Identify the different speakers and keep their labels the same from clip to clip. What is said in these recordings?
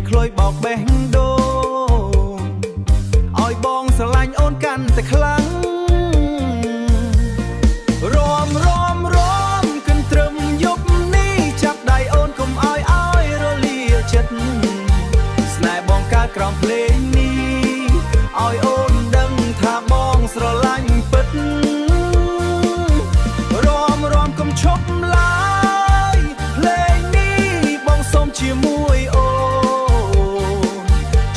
Speaker 1: ក្លួយបោកបេះដូងឲ្យបងស្រឡាញ់អូនកាន់តែខ្លាំងរមគិនត្រឹមយប់នេះចាប់ដៃអូនកុំឲ្យរលាចិត្តស្នេហ៍បងកើតក្រោមភ្លេងនេះឲ្យអូនដឹងថាបងស្រឡាញ់ពិតរមកុំឈប់ឡើយភ្លេងនេះបងសូមជាមួយអូន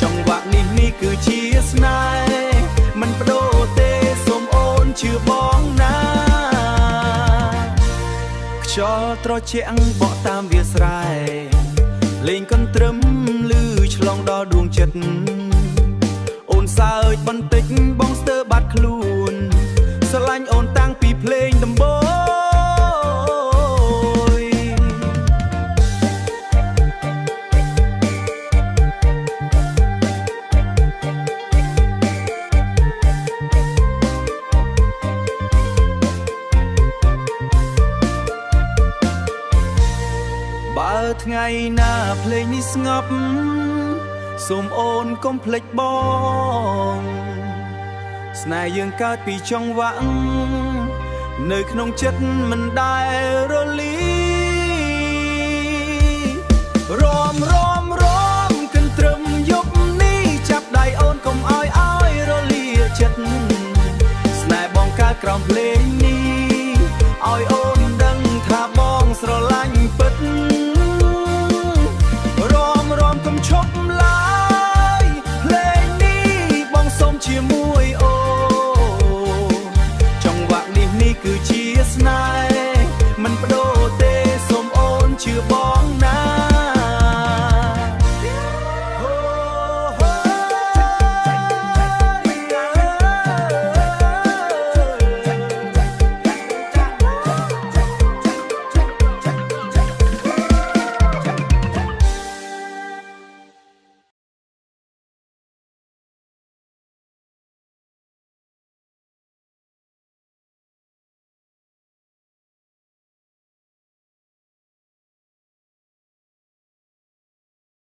Speaker 1: ចង្វាក់នេះគឺជាស្នេហ៍មិនបដូរទេសូមអូនជឿបងណាខ្យល់ត្រជាក់បក់តាមវាលស្រែលេងកន្ទ្រឹមឮឆ្លងដល់ដួងចិត្តអូនសើចបន្តិចបងស្ទើរបាត់ខ្លួនស្រឡាញ់អូនតាំងពីភ្លេងដំបូងបើថ្ងៃណាភ្លេងនេះស្ងប់សូមអូនកុំភ្លេចបងស្នេហ៍យើងកើតពីចង្វាក់នៅក្នុងចិត្តមិនដែលរលីរមគិនត្រឹមយប់នេះចាប់ដៃអូនកុំឲ្យរលាចិត្តស្នេហ៍បងកើតក្រោមភ្លេងនេះឲ្យអូនដឹងថាបងស្រឡាញ់ពិតរមកុំឈប់ឡើយភ្លេងនេះបងសូមជាមួយអូ